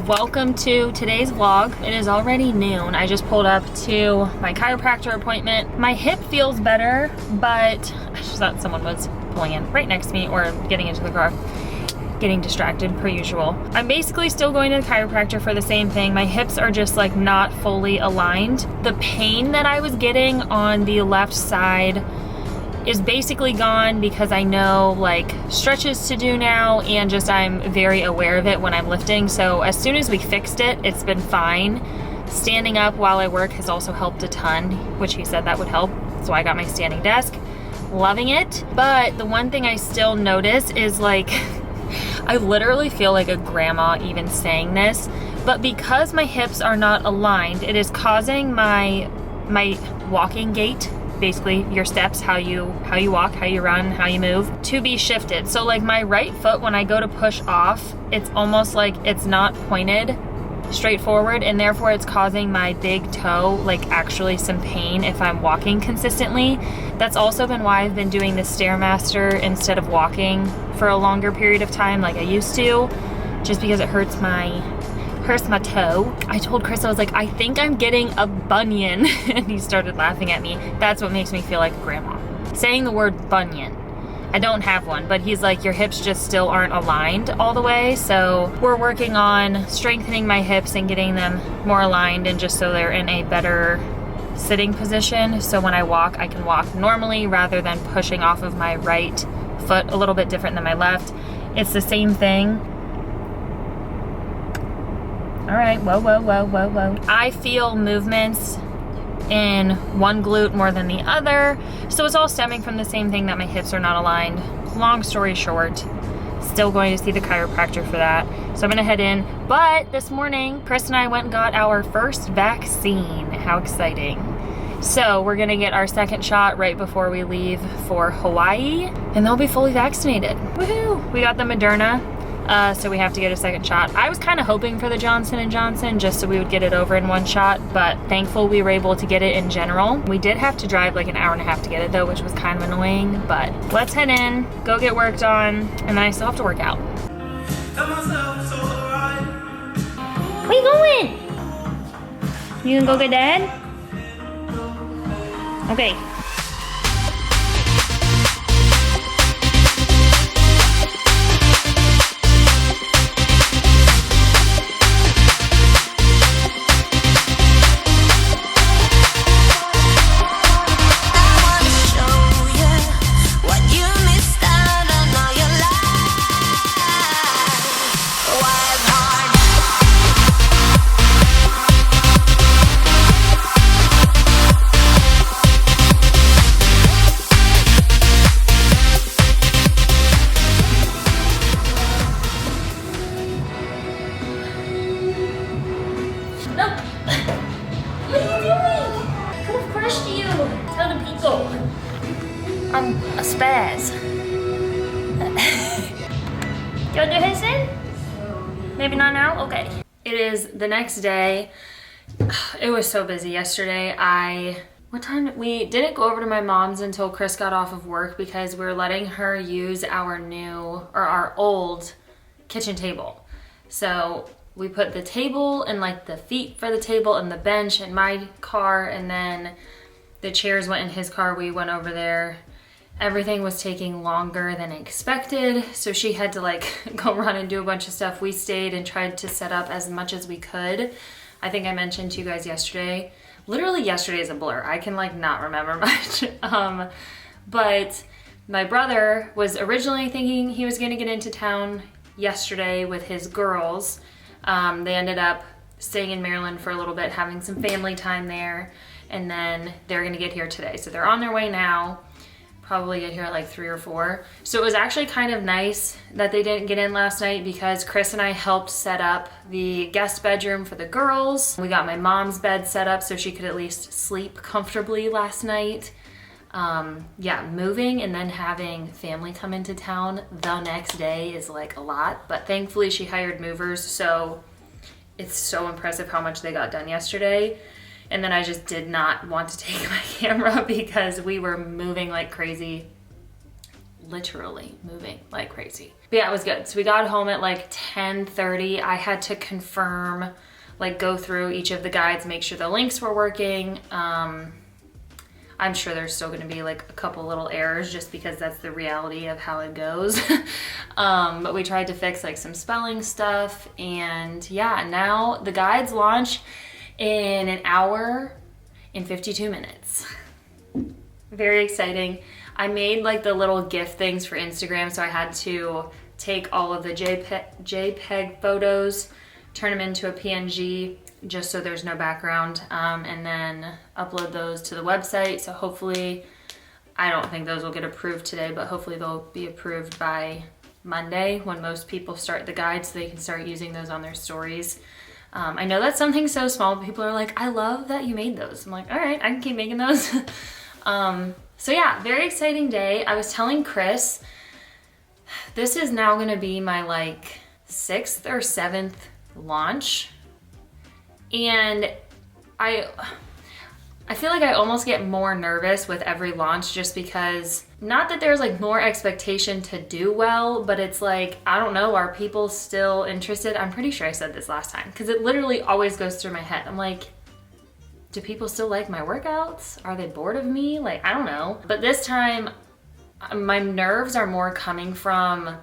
Welcome to today's vlog. It is already noon. I just pulled up to my chiropractor appointment. My hip feels better, but I just thought someone was pulling in right next to me or getting into the car. Getting distracted per usual. I'm basically still going to the chiropractor for the same thing. My hips are just like not fully aligned. The pain that I was getting on the left side is basically gone because I know like stretches to do now, and just I'm very aware of it when I'm lifting. So as soon as we fixed it, it's been fine. Standing up while I work has also helped a ton, which he said that would help. So I got my standing desk, loving it. But the one thing I still notice is like, I literally feel like a grandma even saying this, but because my hips are not aligned, it is causing my walking gait, basically your steps, how you walk, how you run, how you move, to be shifted. So like my right foot, when I go to push off, it's almost like it's not pointed straight forward, and therefore it's causing my big toe like actually some pain if I'm walking consistently. That's also been why I've been doing the Stairmaster instead of walking for a longer period of time like I used to, just because it hurts my toe. I told Chris, I was like, I think I'm getting a bunion, and he started laughing at me. That's what makes me feel like grandma. Saying the word bunion. I don't have one, but he's like, your hips just still aren't aligned all the way. So we're working on strengthening my hips and getting them more aligned, and just so they're in a better sitting position. So when I walk, I can walk normally rather than pushing off of my right foot, a little bit different than my left. It's the same thing. All right, whoa, whoa, whoa, whoa, whoa. I feel movements in one glute more than the other. So it's all stemming from the same thing, that my hips are not aligned. Long story short, still going to see the chiropractor for that. So I'm gonna head in. But this morning, Chris and I went and got our first vaccine. How exciting. So we're gonna get our second shot right before we leave for Hawaii, and they'll be fully vaccinated. Woohoo! We got the Moderna. So we have to get a second shot. I was kind of hoping for the Johnson & Johnson just so we would get it over in one shot, but thankful we were able to get it in general. We did have to drive like an hour and a half to get it though, which was kind of annoying, but let's head in, go get worked on, and then I still have to work out. Where you going? You gonna go get Dad? Okay. I'm a spaz. You wanna do his then? Maybe not now? Okay. It is the next day. It was so busy yesterday. We didn't go over to my mom's until Chris got off of work because we were letting her use our old kitchen table. So we put the table and like the feet for the table and the bench in my car, and then the chairs went in his car. We went over there. Everything was taking longer than expected, so she had to like go run and do a bunch of stuff. We stayed and tried to set up as much as we could. I think I mentioned to you guys yesterday. Literally yesterday is a blur. I can like not remember much. But my brother was originally thinking he was gonna get into town yesterday with his girls. They ended up staying in Maryland for a little bit, having some family time there, and then they're gonna get here today. So they're on their way now. Probably get here at like 3 or 4. So it was actually kind of nice that they didn't get in last night because Chris and I helped set up the guest bedroom for the girls. We got my mom's bed set up so she could at least sleep comfortably last night. Yeah, moving and then having family come into town the next day is like a lot, but thankfully she hired movers, so it's so impressive how much they got done yesterday. And then I just did not want to take my camera because we were moving like crazy literally moving like crazy. But yeah, it was good. So we got home at like 10:30. I had to confirm, like go through each of the guides, make sure the links were working. I'm sure there's still gonna be like a couple little errors just because that's the reality of how it goes. But we tried to fix like some spelling stuff, and yeah, now the guides launch in an hour and 52 minutes. Very exciting. I made like the little GIF things for Instagram, so I had to take all of the JPEG photos, turn them into a PNG just so there's no background, and then upload those to the website. So hopefully, I don't think those will get approved today, but hopefully they'll be approved by Monday when most people start the guide, so they can start using those on their stories. I know that's something so small, but people are like, I love that you made those. I'm like, all right, I can keep making those. So yeah, very exciting day. I was telling Chris, this is now gonna be my like 6th or 7th launch. And I feel like I almost get more nervous with every launch just because, not that there's like more expectation to do well, but it's like, I don't know, are people still interested? I'm pretty sure I said this last time because it literally always goes through my head. I'm like, do people still like my workouts? Are they bored of me? Like, I don't know. But this time, my nerves are more coming from,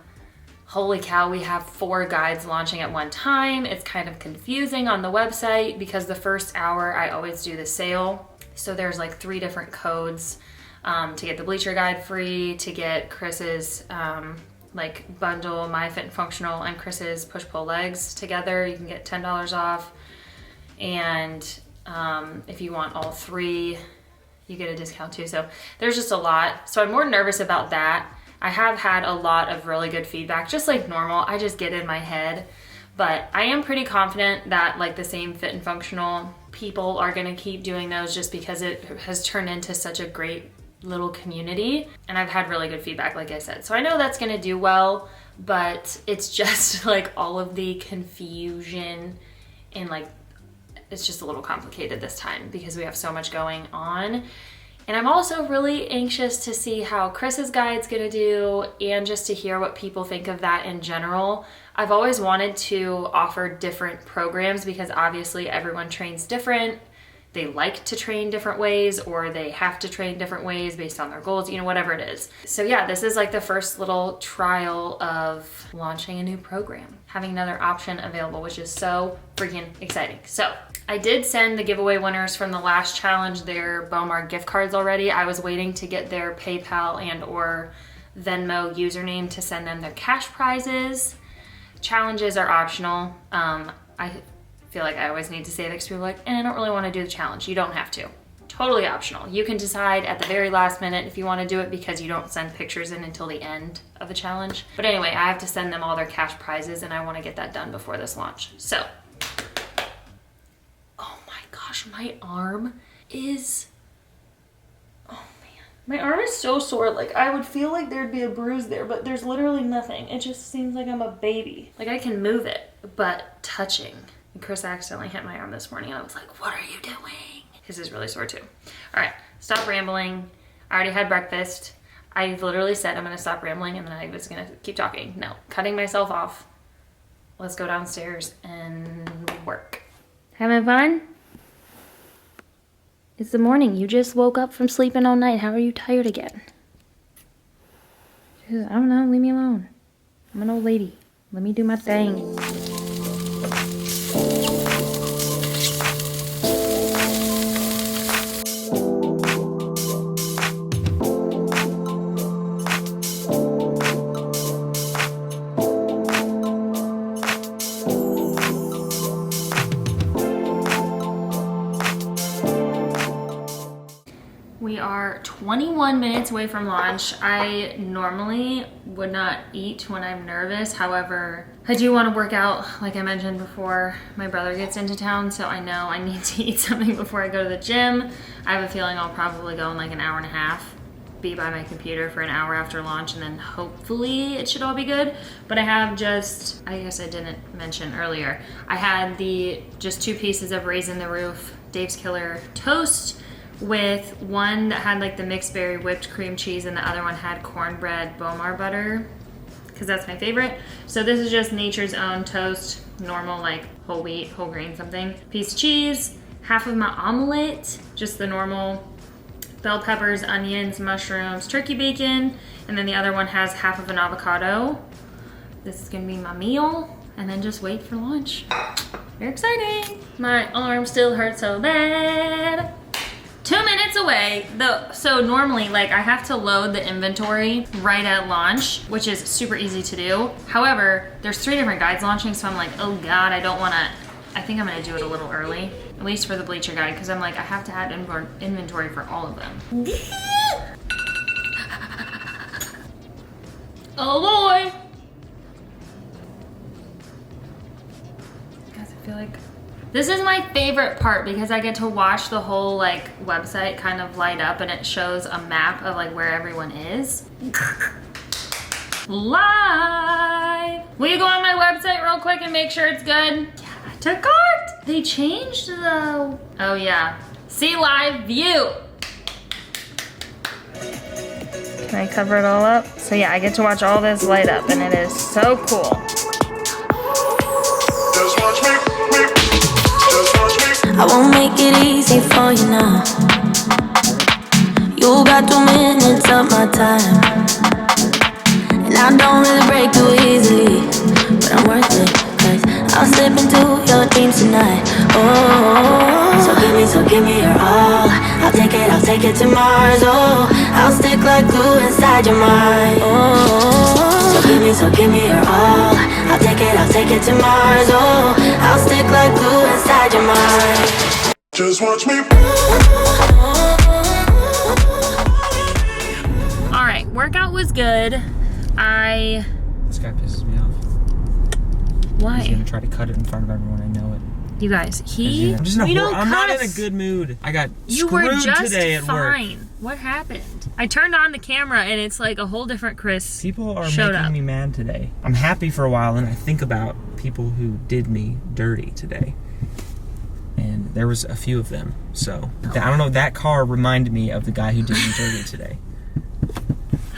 holy cow, we have 4 guides launching at one time. It's kind of confusing on the website because the first hour I always do the sale. So there's like 3 different codes to get the bleacher guide free, to get Chris's like bundle, My Fit and Functional and Chris's push pull legs together. You can get $10 off. And if you want all 3, you get a discount too. So there's just a lot. So I'm more nervous about that. I have had a lot of really good feedback, just like normal. I just get in my head, but I am pretty confident that like the same Fit and Functional people are gonna keep doing those just because it has turned into such a great little community. And I've had really good feedback, like I said. So I know that's gonna do well, but it's just like all of the confusion and like, it's just a little complicated this time because we have so much going on. And I'm also really anxious to see how Chris's guide's gonna do and just to hear what people think of that in general. I've always wanted to offer different programs because obviously everyone trains different. They like to train different ways, or they have to train different ways based on their goals, you know, whatever it is. So yeah, this is like the first little trial of launching a new program, having another option available, which is so freaking exciting. So I did send the giveaway winners from the last challenge their BOWMAR gift cards already. I was waiting to get their PayPal and or Venmo username to send them their cash prizes. Challenges are optional. I feel like I always need to say that because people are like, I don't really want to do the challenge. You don't have to. Totally optional. You can decide at the very last minute if you want to do it because you don't send pictures in until the end of the challenge. But anyway, I have to send them all their cash prizes and I want to get that done before this launch. So, oh my gosh, my arm is, oh man. My arm is so sore. Like I would feel like there'd be a bruise there, but there's literally nothing. It just seems like I'm a baby. Like I can move it, but touching. And Chris accidentally hit my arm this morning and I was like, what are you doing? His is really sore too. All right, stop rambling. I already had breakfast. I literally said I'm gonna stop rambling and then I was gonna keep talking. No, cutting myself off. Let's go downstairs and work. Having fun? It's the morning. You just woke up from sleeping all night. How are you tired again? I don't know, leave me alone. I'm an old lady. Let me do my thing. We are 21 minutes away from launch. I normally would not eat when I'm nervous. However, I do want to work out, like I mentioned before, my brother gets into town, so I know I need to eat something before I go to the gym. I have a feeling I'll probably go in like an hour and a half, be by my computer for an hour after launch, and then hopefully it should all be good. But I have just, I guess I didn't mention earlier, I had just 2 pieces of Raisin the Roof Dave's Killer toast with one that had like the mixed berry whipped cream cheese and the other one had cornbread BOWMAR butter, because that's my favorite. So this is just Nature's Own toast, normal like whole wheat, whole grain something. Piece of cheese, half of my omelet, just the normal bell peppers, onions, mushrooms, turkey bacon, and then the other one has half of an avocado. This is gonna be my meal, and then just wait for lunch. Very exciting. My arm still hurts so bad. 2 minutes away. So normally, like, I have to load the inventory right at launch, which is super easy to do. However, there's 3 different guides launching, so I'm like, oh God, I don't wanna, I think I'm gonna do it a little early, at least for the bleacher guide, because I'm like, I have to add inventory for all of them. Oh boy. Guys, I feel like this is my favorite part because I get to watch the whole like website kind of light up and it shows a map of like where everyone is. Live! Will you go on my website real quick and make sure it's good? Yeah, to cart! They changed though. Oh yeah. See live view. Can I cover it all up? So yeah, I get to watch all this light up and it is so cool. I won't make it easy for you now. You got 2 minutes of my time, and I don't really break too easily, but I'm worth it, cause I'll slip into your dreams tonight. Oh, so give me your all. I'll take it to Mars. Oh, I'll stick like glue inside your mind. Oh, so give me your all. I'll take it to Mars. Oh, I'll stick like glue inside your mind. Just watch me. All right, workout was good. This guy pisses me off. Why? He's gonna try to cut it in front of everyone. I know it. You guys, I'm not in a good mood. I got screwed today at work. What happened? I turned on the camera and it's like a whole different Chris. People are making me mad today. I'm happy for a while and I think about people who did me dirty today. And there was a few of them. So, I don't know, that car reminded me of the guy who did me dirty today.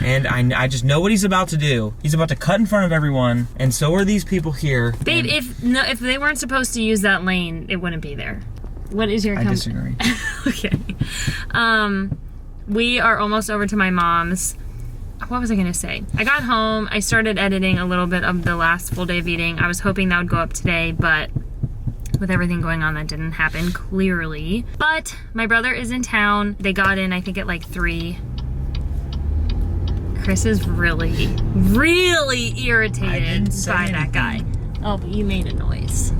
And I just know what he's about to do. He's about to cut in front of everyone, and so are these people here. Babe, if they weren't supposed to use that lane, it wouldn't be there. What is your I disagree. Okay. We are almost over to my mom's. What was I gonna say? I got home, I started editing a little bit of the last full day of eating. I was hoping that would go up today, but with everything going on, that didn't happen, clearly. But my brother is in town. They got in, I think, at like 3. Chris is really, really irritated by that guy. Oh, but you made a noise.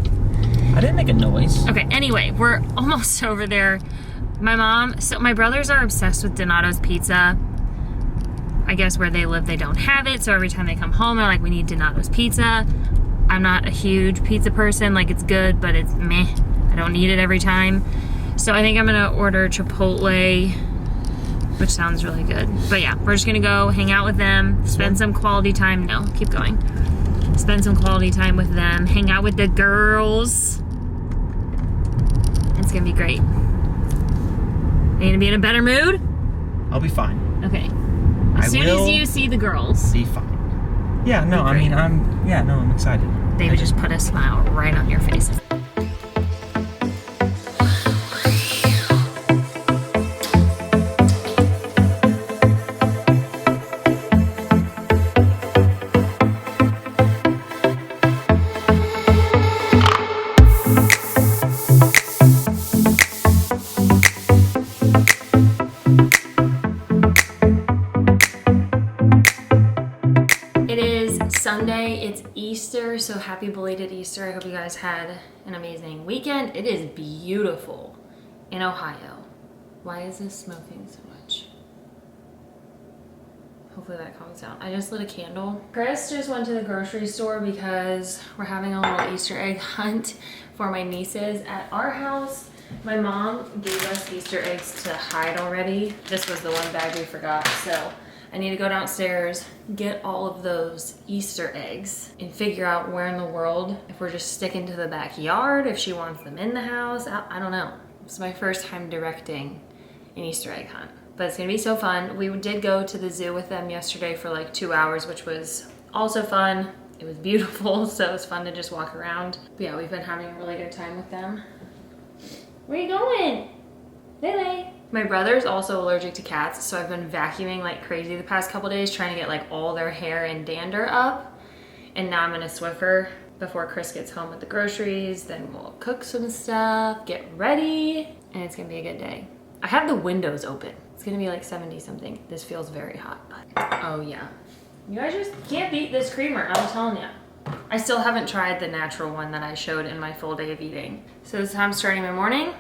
I didn't make a noise. Okay, anyway, we're almost over there. My brothers are obsessed with Donato's pizza. I guess where they live, they don't have it. So every time they come home, they're like, we need Donato's pizza. I'm not a huge pizza person. Like, it's good, but it's meh. I don't need it every time. So I think I'm gonna order Chipotle, which sounds really good. But yeah, we're just gonna go hang out with them, spend some quality time. No, keep going. Spend some quality time with them, hang out with the girls. It's gonna be great. Are you gonna be in a better mood? I'll be fine. Okay. As soon as you see the girls. Be fine. Yeah, no, I mean, I'm excited. They would just put a smile right on your face. Sunday, it's Easter, so happy belated Easter. I hope you guys had an amazing weekend. It is beautiful in Ohio. Why is this smoking so much? Hopefully that calms down. I just lit a candle. Chris just went to the grocery store because we're having a little Easter egg hunt for my nieces at our house. My mom gave us Easter eggs to hide already. This was the one bag we forgot, so I need to go downstairs, get all of those Easter eggs, and figure out where in the world, if we're just sticking to the backyard, if she wants them in the house, I don't know. It's my first time directing an Easter egg hunt. But it's gonna be so fun. We did go to the zoo with them yesterday for like 2 hours, which was also fun. It was beautiful, so it was fun to just walk around. But yeah, we've been having a really good time with them. Where are you going? Lily. My brother's also allergic to cats, so I've been vacuuming like crazy the past couple days, trying to get like all their hair and dander up. And now I'm gonna Swiffer before Chris gets home with the groceries. Then we'll cook some stuff, get ready, and it's gonna be a good day. I have the windows open. It's gonna be like 70 something. This feels very hot, but oh yeah. You guys just can't beat this creamer, I'm telling you. I still haven't tried the natural one that I showed in my full day of eating. So this is how I'm starting my morning.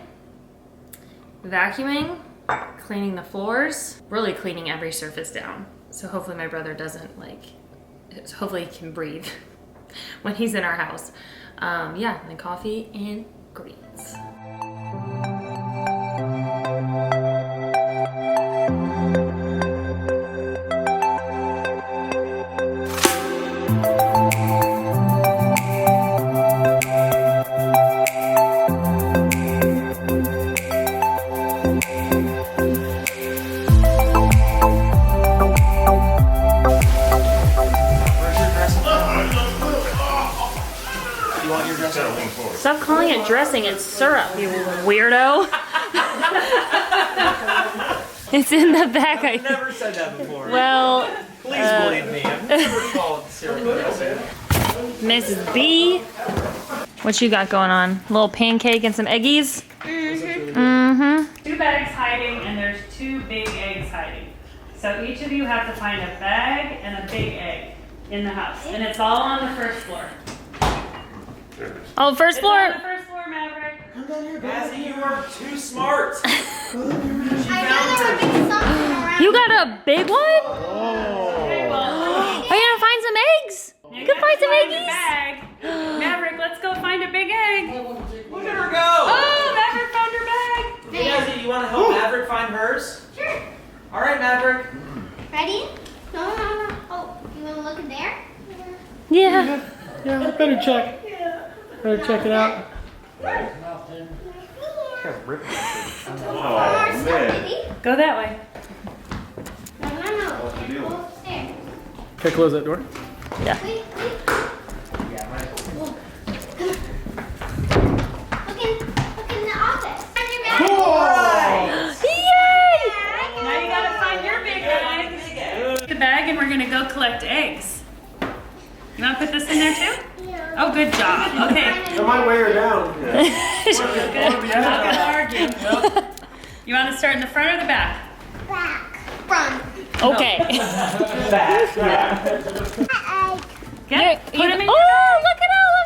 Vacuuming, cleaning the floors, really cleaning every surface down. So hopefully my brother doesn't like, hopefully he can breathe when he's in our house. Yeah, and then coffee and greens. Stop calling it dressing, it's syrup, you weirdo. It's in the back. I've never said that before. Well, please believe me. I've never called syrup dressing. Mrs. B, what you got going on? A little pancake and some eggies? Mm-hmm. 2 bags hiding, and there's 2 big eggs hiding. So each of you have to find a bag and a big egg in the house, and it's all on the first floor. Oh, first It's floor. on the first floor, Maverick. Mazzy, you are too smart. You got a big one? Okay, well, Are you gonna find some eggs? You can find some a eggies. bag. Maverick, let's go find a big egg. Look at her go. Oh, Maverick found her bag. Hey, Mazzy, you want to help Maverick find hers? Sure. All right, Maverick. Ready? No. Oh, you want to look in there? Yeah. Yeah, I better check. Better check it out. Go that way. No. Go upstairs. Okay, close that door. Yeah. Wait. Look in the office. Find your bag. Yay! Now you gotta find your big egg. The bag, and we're gonna go collect eggs. You wanna put this in there too? Oh, good job. Okay. I might weigh her down. I'm not gonna argue. You wanna start in the front or the back? Back. Front. Okay. Get, put them in your Oh, bag. look at all of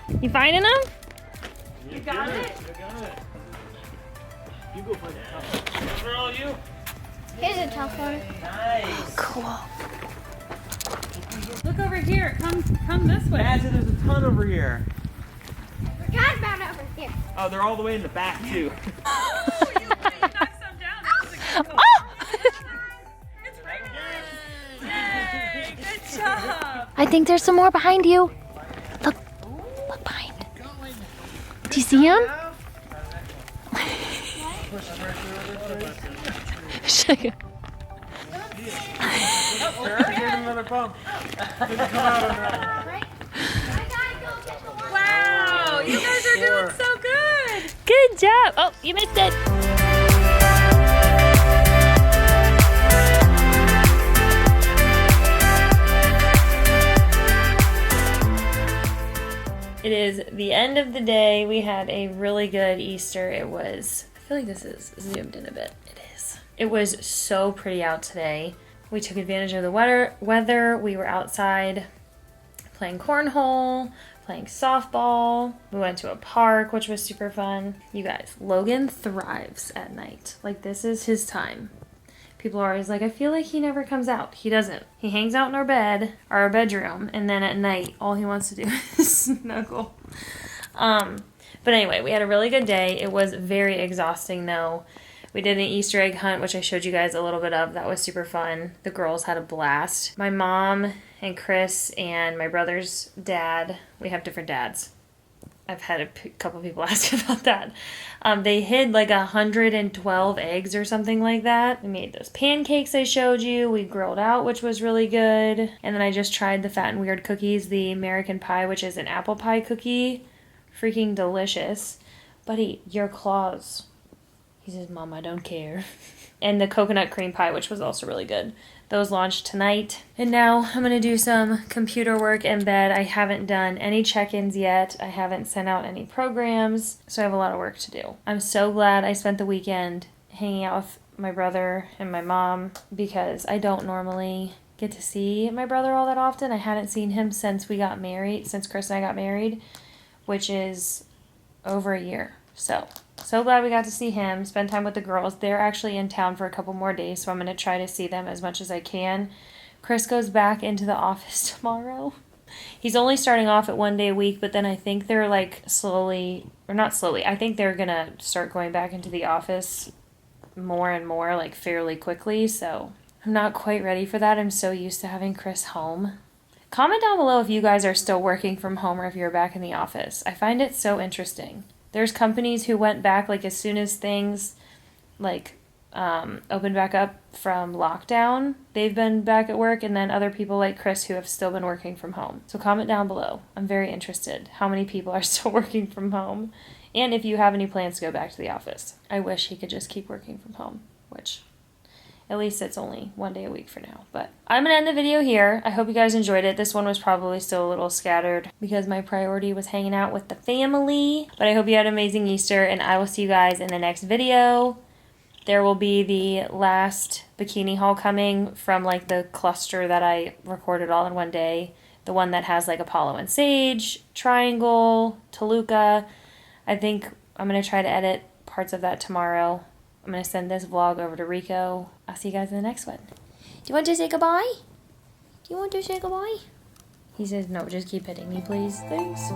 them! You finding them? You got it? You go find it. Where are you? Here's a tough one. Nice. Cool. Look over here. Come this way. Mazzy, there's a ton over here. Forgot about over here. Oh, they're all the way in the back too. Oh, you knocked some down. That was a good call. Oh! It's right there. Yay! Good job. I think there's some more behind you. Look behind. Do you see him? Show you. Another bump. Right? I gotta go get the one. Wow, you guys are doing so good. Good job. Oh, you missed it. It is the end of the day. We had a really good Easter. I feel like this is zoomed in a bit. It is. It was so pretty out today. We took advantage of the weather. We were outside playing cornhole, playing softball. We went to a park, which was super fun. You guys, Logan thrives at night. Like, this is his time. People are always like, I feel like he never comes out. He doesn't. He hangs out in our bedroom, and then at night, all he wants to do is snuggle. But anyway, we had a really good day. It was very exhausting, though. We did an Easter egg hunt, which I showed you guys a little bit of. That was super fun. The girls had a blast. My mom and Chris and my brother's dad, we have different dads. I've had a couple people ask about that. They hid like 112 eggs or something like that. We made those pancakes I showed you. We grilled out, which was really good. And then I just tried the Fat and Weird cookies, the American pie, which is an apple pie cookie. Freaking delicious. Buddy, your claws. He says, Mom, I don't care. And the coconut cream pie, which was also really good. Those launched tonight. And now I'm going to do some computer work in bed. I haven't done any check-ins yet. I haven't sent out any programs. So I have a lot of work to do. I'm so glad I spent the weekend hanging out with my brother and my mom because I don't normally get to see my brother all that often. I hadn't seen him since we got married, since Chris and I got married, which is over a year. So glad we got to see him, spend time with the girls. They're actually in town for a couple more days, so I'm going to try to see them as much as I can. Chris goes back into the office tomorrow. He's only starting off at 1 day a week, but then I think they're like I think they're going to start going back into the office more and more, like fairly quickly, so I'm not quite ready for that. I'm so used to having Chris home. Comment down below if you guys are still working from home or if you're back in the office. I find it so interesting. There's companies who went back like as soon as things like opened back up from lockdown, they've been back at work, and then other people like Chris who have still been working from home. So comment down below. I'm very interested how many people are still working from home and if you have any plans to go back to the office. I wish he could just keep working from home, which at least it's only 1 day a week for now. But I'm going to end the video here. I hope you guys enjoyed it. This one was probably still a little scattered because my priority was hanging out with the family. But I hope you had an amazing Easter, and I will see you guys in the next video. There will be the last bikini haul coming from like the cluster that I recorded all in 1 day. The one that has like Apollo and Sage, Triangle, Toluca. I think I'm going to try to edit parts of that tomorrow. I'm going to send this vlog over to Rico. I'll see you guys in the next one. Do you want to say goodbye? Do you want to say goodbye? He says, no, just keep hitting me, please. Thanks.